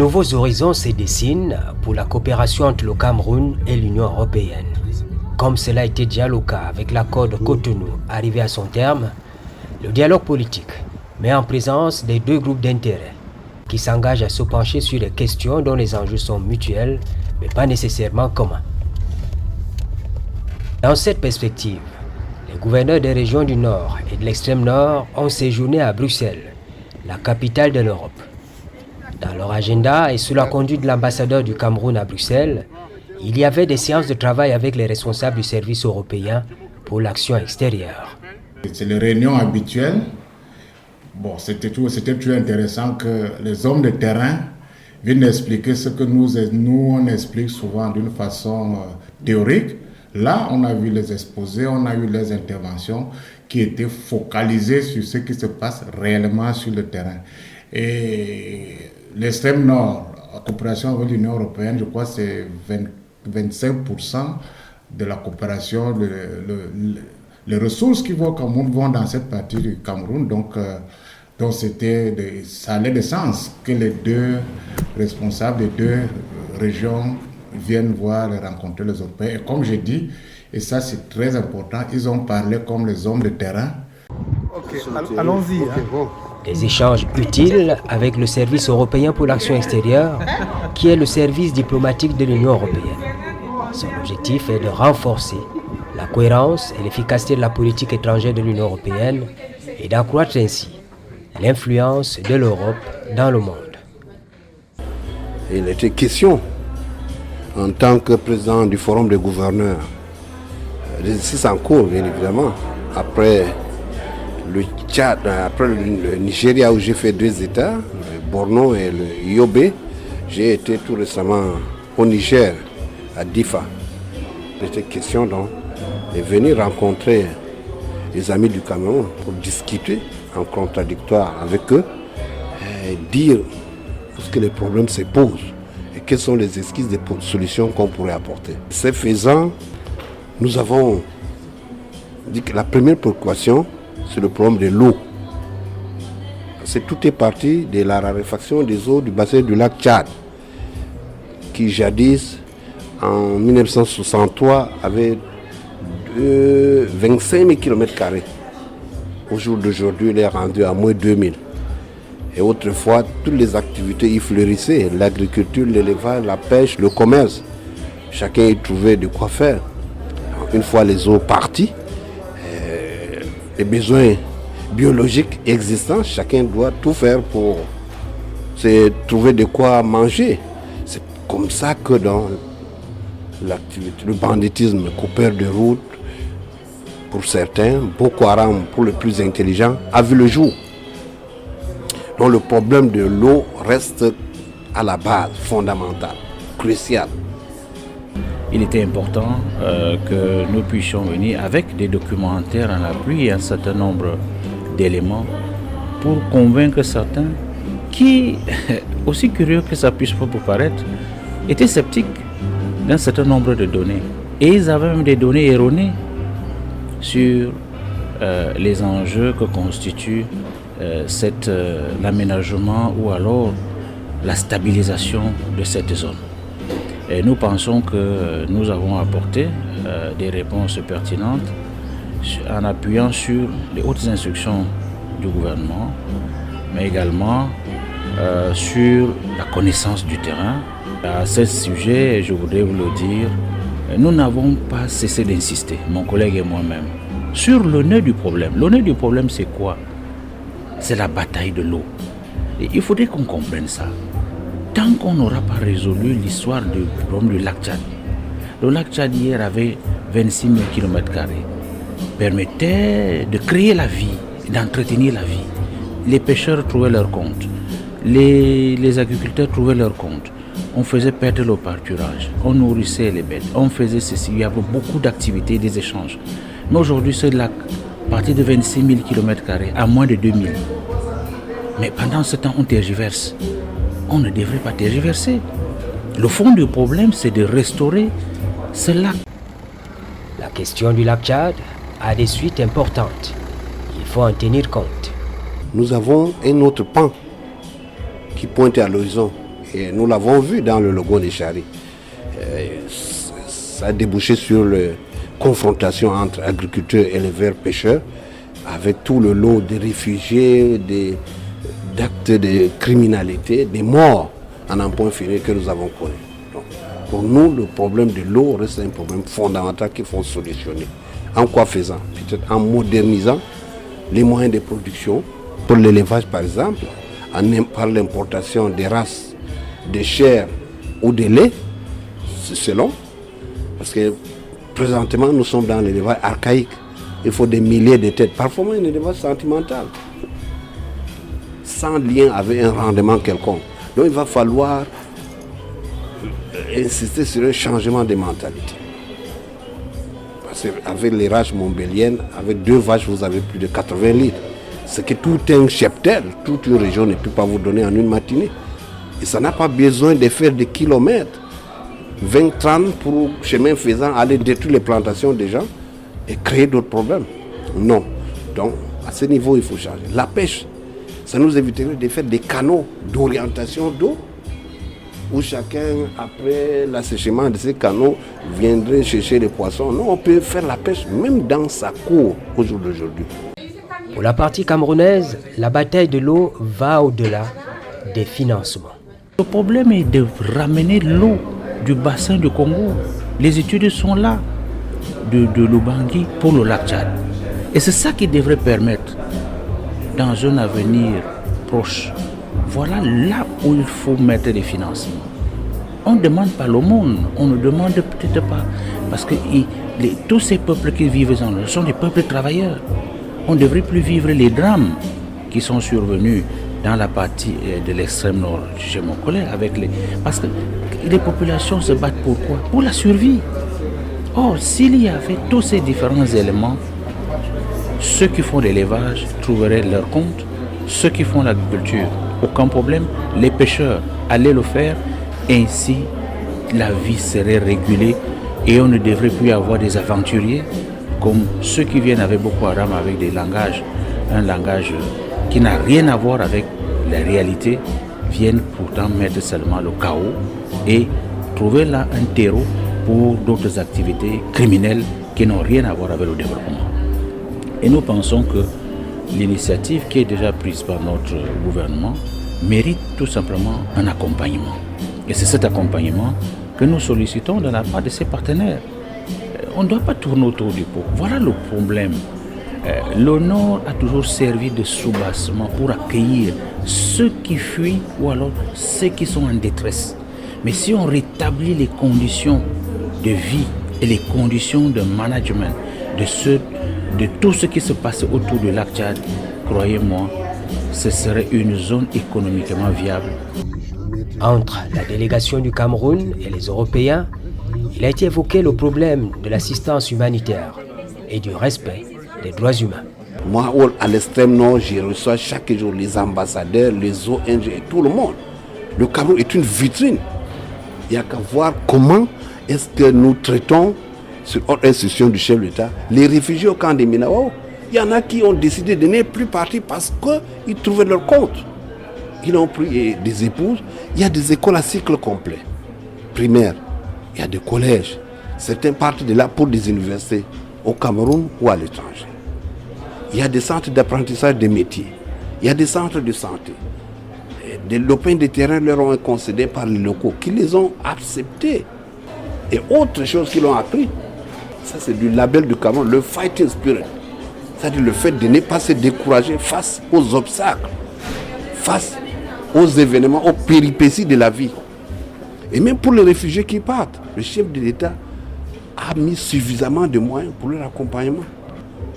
nouveaux horizons se dessinent pour la coopération entre le Cameroun et l'Union européenne. Comme cela a été déjà le cas avec l'accord de Cotonou arrivé à son terme, le dialogue politique met en présence des deux groupes d'intérêts qui s'engagent à se pencher sur des questions dont les enjeux sont mutuels mais pas nécessairement communs. Dans cette perspective, les gouverneurs des régions du Nord et de l'extrême Nord ont séjourné à Bruxelles, la capitale de l'Europe. Dans leur agenda et sous la conduite de l'ambassadeur du Cameroun à Bruxelles, il y avait des séances de travail avec les responsables du service européen pour l'action extérieure. C'est les réunions habituelles. Bon, c'était toujours intéressant que les hommes de terrain viennent expliquer ce que nous on explique souvent d'une façon théorique. Là, on a vu les exposés, on a eu les interventions qui étaient focalisées sur ce qui se passe réellement sur le terrain. Et l'extrême nord, la coopération avec l'Union européenne, je crois que c'est 25% de la coopération. Les ressources qui vont au Cameroun vont dans cette partie du Cameroun. Donc ça allait de sens que les deux responsables des deux régions viennent voir et rencontrer les Européens. Et comme j'ai dit, et ça c'est très important, ils ont parlé comme les hommes de terrain. Ok, allons-y. Des échanges utiles avec le service européen pour l'action extérieure, qui est le service diplomatique de l'Union européenne. Son objectif est de renforcer la cohérence et l'efficacité de la politique étrangère de l'Union européenne et d'accroître ainsi l'influence de l'Europe dans le monde. Il était question, en tant que président du Forum des gouverneurs, l'exercice en cours, bien évidemment, après le Tchad, après le Nigeria où j'ai fait 2 États, le Borno et le Yobe, j'ai été tout récemment au Niger, à Difa. Il était question donc de venir rencontrer les amis du Cameroun pour discuter en contradictoire avec eux et dire où que les problèmes se posent et quelles sont les esquisses des solutions qu'on pourrait apporter. Ce faisant, nous avons dit que la première préoccupation, c'est le problème de l'eau. Tout est parti de la raréfaction des eaux du bassin du lac Tchad, qui jadis, en 1963, avait 25 000 km². Au jour d'aujourd'hui, il est rendu à moins 2000. Et autrefois, toutes les activités y fleurissaient, l'agriculture, l'élevage, la pêche, le commerce. Chacun y trouvait de quoi faire. Une fois les eaux parties, les besoins biologiques existants, chacun doit tout faire pour se trouver de quoi manger. C'est comme ça que dans l'activité, le banditisme, coupeur de route, pour certains, Boko Haram, pour les plus intelligents, a vu le jour. Donc le problème de l'eau reste à la base, fondamentale, cruciale. Il était important que nous puissions venir avec des documentaires en appui et un certain nombre d'éléments pour convaincre certains qui, aussi curieux que ça puisse vous paraître, étaient sceptiques d'un certain nombre de données. Et ils avaient même des données erronées sur les enjeux que constitue l'aménagement ou alors la stabilisation de cette zone. Et nous pensons que nous avons apporté des réponses pertinentes en appuyant sur les hautes instructions du gouvernement, mais également sur la connaissance du terrain. À ce sujet, je voudrais vous le dire, nous n'avons pas cessé d'insister, mon collègue et moi-même, sur le nœud du problème. Le nœud du problème, c'est quoi? C'est la bataille de l'eau. Et il faudrait qu'on comprenne ça. Tant qu'on n'aura pas résolu l'histoire du problème du lac Tchad, le lac Tchad hier avait 26 000 km², permettait de créer la vie, d'entretenir la vie. Les pêcheurs trouvaient leur compte, les agriculteurs trouvaient leur compte. On faisait perdre le pâturage, on nourrissait les bêtes, on faisait ceci, il y avait beaucoup d'activités, des échanges. Mais aujourd'hui, ce lac, à partir de 26 000 km² à moins de 2000. Mais pendant ce temps, on tergiverse. On ne devrait pas tergiverser. Le fond du problème, c'est de restaurer ce lac. La question du lac Tchad a des suites importantes. Il faut en tenir compte. Nous avons un autre pan qui pointe à l'horizon. Et nous l'avons vu dans le logo des Chari. Ça a débouché sur la confrontation entre agriculteurs, éleveurs, pêcheurs, avec tout le lot de réfugiés, d'actes de criminalité, des morts en un point fini que nous avons connu. Donc, pour nous, le problème de l'eau reste un problème fondamental qu'il faut solutionner. En quoi faisant? Peut-être en modernisant les moyens de production, pour l'élevage par exemple, par l'importation des races de chair ou de lait, c'est selon. Parce que présentement, nous sommes dans l'élevage archaïque. Il faut des milliers de têtes. Parfois, un élevage sentimental, sans lien avec un rendement quelconque. Donc, il va falloir insister sur un changement de mentalité. Parce qu'avec les races montbéliennes, avec 2 vaches, vous avez plus de 80 litres. C'est que tout un cheptel, toute une région ne peut pas vous donner en une matinée. Et ça n'a pas besoin de faire des kilomètres, 20-30 pour, chemin faisant, aller détruire les plantations des gens et créer d'autres problèmes. Non. Donc, à ce niveau, il faut changer. La pêche, ça nous éviterait de faire des canaux d'orientation d'eau où chacun, après l'assèchement de ces canaux, viendrait chercher les poissons. Non, on peut faire la pêche même dans sa cour au jour d'aujourd'hui. Pour la partie camerounaise, la bataille de l'eau va au-delà des financements. Le problème est de ramener l'eau du bassin du Congo. Les études sont là, de l'Ubangui pour le lac Tchad. Et c'est ça qui devrait permettre, dans un avenir proche, voilà là où il faut mettre des financements. On ne demande pas l'aumône, on ne demande peut-être pas, parce que tous ces peuples qui vivent dans l'eau sont des peuples travailleurs. On ne devrait plus vivre les drames qui sont survenus dans la partie de l'extrême nord chez mon collègue, parce que les populations se battent pour quoi? Pour la survie. Or, s'il y avait tous ces différents éléments, ceux qui font l'élevage trouveraient leur compte, ceux qui font l'agriculture, aucun problème, les pêcheurs allaient le faire, ainsi la vie serait régulée et on ne devrait plus avoir des aventuriers comme ceux qui viennent avec Boko Haram avec un langage qui n'a rien à voir avec la réalité, viennent pourtant mettre seulement le chaos et trouver là un terreau pour d'autres activités criminelles qui n'ont rien à voir avec le développement. Et nous pensons que l'initiative qui est déjà prise par notre gouvernement mérite tout simplement un accompagnement. Et c'est cet accompagnement que nous sollicitons de la part de ses partenaires. On ne doit pas tourner autour du pot. Voilà le problème. Le Nord a toujours servi de soubassement pour accueillir ceux qui fuient ou alors ceux qui sont en détresse. Mais si on rétablit les conditions de vie et les conditions de management de tout ce qui se passe autour du lac Tchad, croyez-moi, ce serait une zone économiquement viable. Entre la délégation du Cameroun et les Européens, il a été évoqué le problème de l'assistance humanitaire et du respect des droits humains. Moi, à l'extrême nord, je reçois chaque jour les ambassadeurs, les ONG et tout le monde. Le Cameroun est une vitrine. Il n'y a qu'à voir comment est-ce que nous traitons, sur ordre instruction du chef de l'État, les réfugiés au camp de Minao. Il y en a qui ont décidé de ne plus partir parce qu'ils trouvaient leur compte. Ils ont pris des épouses. Il y a des écoles à cycle complet, primaire. Il y a des collèges. Certains partent de là pour des universités, au Cameroun ou à l'étranger. Il y a des centres d'apprentissage des métiers. Il y a des centres de santé. Des lopins de terrain leur ont été concédés par les locaux qui les ont acceptés. Et autre chose qu'ils ont appris, ça c'est du label du Cameroun, le fighting spirit. C'est-à-dire le fait de ne pas se décourager face aux obstacles, face aux événements, aux péripéties de la vie. Et même pour les réfugiés qui partent, le chef de l'État a mis suffisamment de moyens pour leur accompagnement.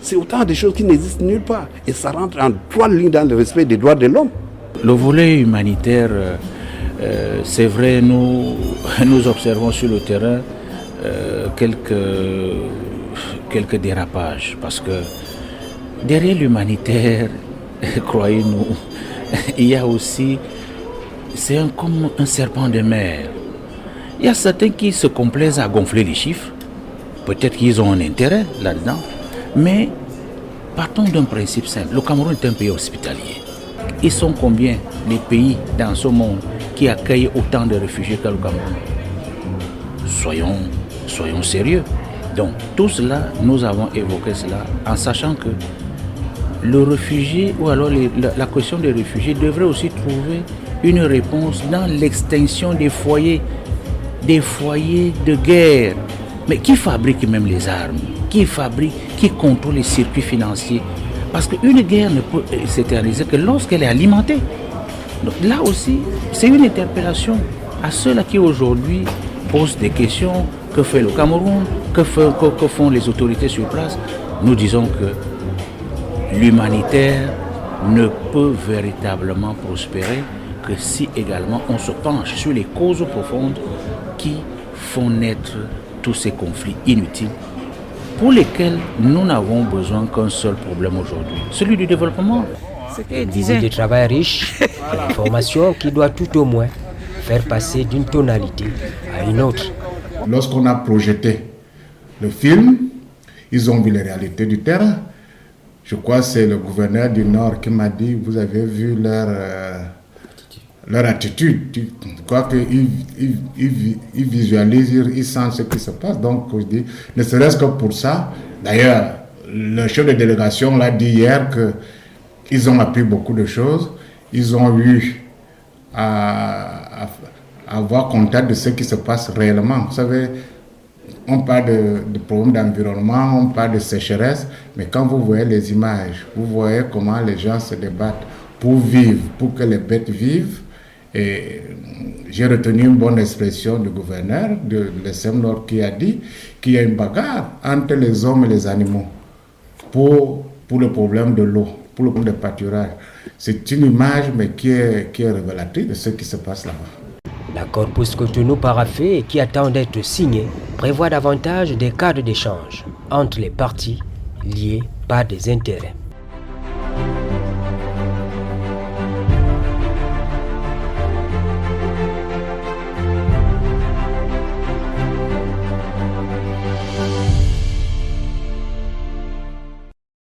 C'est autant de choses qui n'existent nulle part. Et ça rentre en droite ligne dans le respect des droits de l'homme. Le volet humanitaire, c'est vrai, nous observons sur le terrain quelques dérapages. Parce que derrière l'humanitaire, croyez-nous, il y a aussi, c'est comme un serpent de mer. Il y a certains qui se complaisent à gonfler les chiffres. Peut-être qu'ils ont un intérêt là-dedans. Mais partons d'un principe simple. Le Cameroun est un pays hospitalier. Ils sont combien les pays dans ce monde qui accueille autant de réfugiés que le Cameroun. Soyons sérieux. Donc tout cela, nous avons évoqué cela en sachant que le réfugié ou alors la question des réfugiés devrait aussi trouver une réponse dans l'extinction des foyers de guerre. Mais qui fabrique même les armes? Qui contrôle les circuits financiers? Parce qu'une guerre ne peut s'éterniser que lorsqu'elle est alimentée. Donc là aussi, c'est une interpellation à ceux-là qui aujourd'hui posent des questions. Que fait le Cameroun? Que font les autorités sur place? Nous disons que l'humanitaire ne peut véritablement prospérer que si également on se penche sur les causes profondes qui font naître tous ces conflits inutiles pour lesquels nous n'avons besoin qu'un seul problème aujourd'hui, celui du développement. Un niveau de travail riche, une formation qui doit tout au moins faire passer d'une tonalité à une autre. Lorsqu'on a projeté le film, ils ont vu les réalités du terrain. Je crois que c'est le gouverneur du Nord qui m'a dit, vous avez vu leur attitude. Je crois qu'ils visualisent, ils sentent ce qui se passe. Donc, je dis, ne serait-ce que pour ça. D'ailleurs, le chef de délégation l'a dit hier qu'ils ont appris beaucoup de choses. Ils ont eu à avoir contact de ce qui se passe réellement. Vous savez, on parle de problèmes d'environnement, on parle de sécheresse, mais quand vous voyez les images, vous voyez comment les gens se débattent pour vivre, pour que les bêtes vivent. Et j'ai retenu une bonne expression du gouverneur de l'ESM Nord qui a dit qu'il y a une bagarre entre les hommes et les animaux pour le problème de l'eau, pour le problème des pâturages. C'est une image, mais qui est révélatrice de ce qui se passe là-bas. L'accord post-Cotonou paraphé et qui attend d'être signé prévoit davantage des cadres d'échange entre les parties liés par des intérêts.